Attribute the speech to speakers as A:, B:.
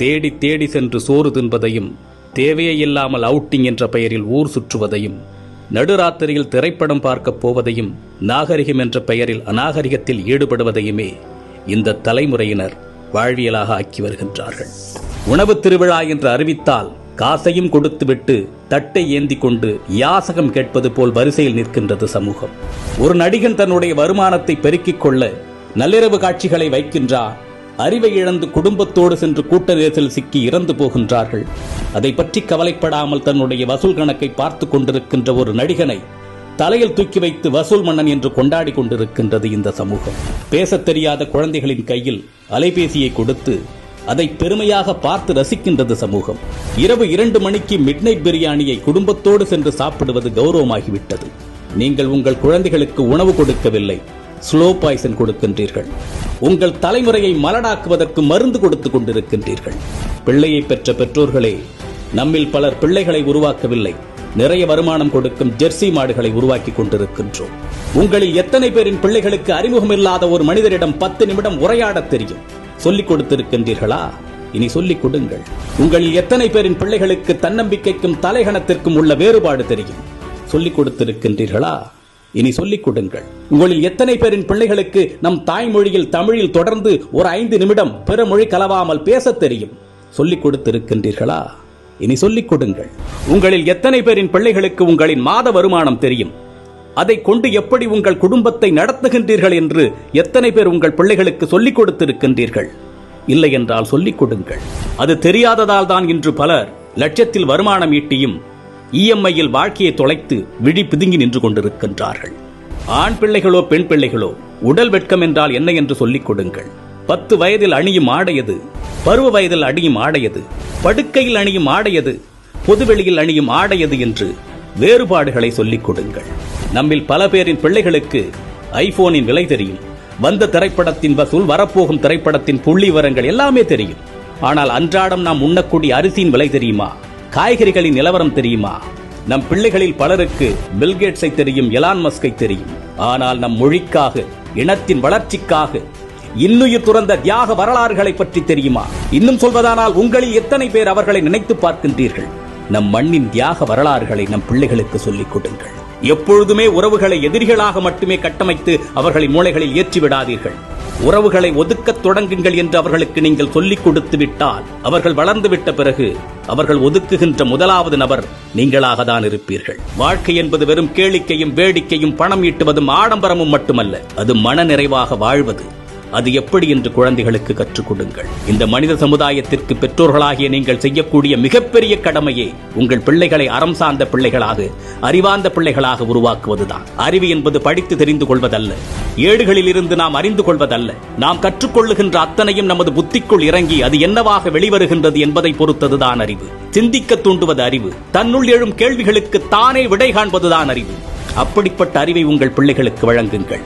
A: தேடி தேடி சென்று சோறு தின்பதையும், தேவையே இல்லாமல் அவுட்டிங் என்ற பெயரில் ஊர் சுற்றுவதையும், நடுராத்திரியில் திரைப்படம் பார்க்கப் போவதையும், நாகரிகம் என்ற பெயரில் அநாகரிகத்தில் ஈடுபடுவதையுமே இந்த தலைமுறையினர் வாழ்வியலாக ஆக்கி வருகின்றார்கள். உணவு திருவிழா என்று அறிவித்தால் காசையும் கொடுத்துவிட்டு தட்டை ஏந்தி கொண்டு யாசகம் கேட்பது போல் வரிசையில் நிற்கின்றது சமூகம். ஒரு நடிகன் தன்னுடைய வருமானத்தை பெருக்கிக் கொள்ள நள்ளிரவு காட்சிகளை வைக்கின்றார். அறிவை இழந்து குடும்பத்தோடு சென்று கூட்ட நெரிசல் சிக்கி இறந்து போகின்றார்கள். அதை பற்றி கவலைப்படாமல் தன்னுடைய வசூல் கணக்கை பார்த்து கொண்டிருக்கின்ற ஒரு நடிகனை தலையில் தூக்கி வைத்து வசூல் மன்னன் என்று கொண்டாடி கொண்டிருக்கின்றது இந்த சமூகம். பேசத் தெரியாத குழந்தைகளின் கையில் அலைபேசியை கொடுத்து அதை பெருமையாக பார்த்து ரசிக்கின்றது சமூகம். இரவு 2 மணிக்கு மிட்நைட் பிரியாணியை குடும்பத்தோடு சென்று சாப்பிடுவது கௌரவமாகிவிட்டது. நீங்கள் உங்கள் குழந்தைகளுக்கு உணவு கொடுக்கவில்லை, ஸ்லோ பாய்சன் கொடுக்கின்றீர்கள். உங்கள் தலைமுறையை மலடாக்குவதற்கு மருந்து கொடுத்துக் கொண்டிருக்கின்றீர்கள். பிள்ளையை பெற்ற பெற்றோர்களே, நம்மில் பலர் பிள்ளைகளை உருவாக்கவில்லை, நிறைய வருமானம் கொடுக்கும் ஜெர்சி மாடுகளை உருவாக்கி கொண்டிருக்கின்றோம். உங்களில் எத்தனை பேரின் பிள்ளைகளுக்கு அறிமுகமில்லாத ஒரு மனிதரிடம் 10 நிமிடம் உரையாட தெரியும்? சொல்லிக் கொடுத்திருக்கின்றீர்களா? இனி சொல்லிக் கொடுங்கள். உங்களில் எத்தனை பேரின் பிள்ளைகளுக்கு தன்னம்பிக்கைக்கும் தலைகணத்திற்கும் உள்ள வேறுபாடு தெரியும்? சொல்லிக் கொடுத்திருக்கின்றீர்களா? இனி சொல்லிக் கொடுங்கள். உங்களில் எத்தனை பேரின் பிள்ளைகளுக்கு நம் தாய்மொழியில் தமிழில் தொடர்ந்து ஒரு 5 நிமிடம் பிற மொழி கலவாமல் பேசத் தெரியும்? சொல்லிக் கொடுத்திருக்கின்றீர்களா? இனி சொல்லிக் கொடுங்கள். உங்களில் எத்தனை பேரின் பிள்ளைகளுக்கு உங்களின் மாத வருமானம் தெரியும்? அதை கொண்டு எப்படி உங்கள் குடும்பத்தை நடத்துகின்றீர்கள் என்று எத்தனை பேர் உங்கள் பிள்ளைகளுக்கு சொல்லிக் கொடுத்திருக்கின்றீர்கள்? இல்லை என்றால் சொல்லிக் கொடுங்கள். அது தெரியாததால் தான் இன்று பலர் லட்சத்தில் வருமானம் ஈட்டியும் இஎம்ஐயில் வாழ்க்கையை தொலைத்து விழி பிதுங்கி நின்று கொண்டிருக்கின்றார்கள். ஆண் பிள்ளைகளோ பெண் பிள்ளைகளோ, உடல் வெட்கம் என்றால் என்ன என்று சொல்லிக் கொடுங்கள். 10 வயதில் அணியும் ஆடையது, பருவ வயதில் அணியும் ஆடையது, படுக்கையில் அணியும் ஆடையது, பொதுவெளியில் அணியும் ஆடையது என்று வேறுபாடுகளை சொல்லிக் கொடுங்கள். நம்மில் பல பேரின் பிள்ளைகளுக்கு ஐபோனின் விலை தெரியும், வந்த திரைப்படத்தின் வசூல், வரப்போகும் திரைப்படத்தின் புள்ளி விவரங்கள் எல்லாமே தெரியும். ஆனால் அன்றாடம் நாம் உண்ணக்கூடிய அரிசியின் விலை தெரியுமா? காய்கறிகளின் நிலவரம் தெரியுமா? நம் பிள்ளைகளில் பலருக்கு பில்கேட்ஸை தெரியும், எலான் மஸ்கை தெரியும். ஆனால் நம் மொழிக்காக, இனத்தின் வளர்ச்சிக்காக இன்னுயிர் துறந்த தியாக வரலாறுகளை பற்றி தெரியுமா? இன்னும் சொல்வதானால் உங்களில் எத்தனை பேர் அவர்களை நினைத்து பார்க்கின்றீர்கள்? நம் மண்ணின் தியாக வரலாறுகளை நம் பிள்ளைகளுக்கு சொல்லிக் கொடுங்கள். எப்பொழுதுமே உறவுகளை எதிரிகளாக மட்டுமே கட்டமைத்து அவர்களின் மூளைகளில் ஏற்றிவிடாதீர்கள். உறவுகளை ஒதுக்கத் தொடங்குங்கள் என்று அவர்களுக்கு நீங்கள் சொல்லிக் கொடுத்து விட்டால், அவர்கள் வளர்ந்துவிட்ட பிறகு அவர்கள் ஒதுக்குகின்ற முதலாவது நபர் நீங்களாக தான் இருப்பீர்கள். வாழ்க்கை என்பது வெறும் கேளிக்கையும் வேடிக்கையும் பணம் ஈட்டுவதும் ஆடம்பரமும் மட்டுமல்ல, அது மன நிறைவாக வாழ்வது. அது எப்படி என்று குழந்தைகளுக்கு கற்றுக் கொடுங்கள். இந்த மனித சமுதாயத்திற்கு பெற்றோர்களாகிய நீங்கள் செய்யக்கூடிய மிகப்பெரிய கடமையே உங்கள் பிள்ளைகளை அறம் சார்ந்த பிள்ளைகளாக, அறிவார்ந்த பிள்ளைகளாக உருவாக்குவதுதான். அறிவு என்பது படித்து தெரிந்து கொள்வதல்ல, ஏடுகளில் இருந்து நாம் அறிந்து கொள்வதல்ல. நாம் கற்றுக்கொள்ளுகின்ற அத்தனையும் நமது புத்திக்குள் இறங்கி அது என்னவாக வெளிவருகின்றது என்பதை பொறுத்ததுதான் அறிவு. சிந்திக்க தூண்டுவது அறிவு. தன்னுள் எழும் கேள்விகளுக்கு தானே விடை காண்பதுதான் அறிவு. அப்படிப்பட்ட அறிவை உங்கள் பிள்ளைகளுக்கு வழங்குங்கள்.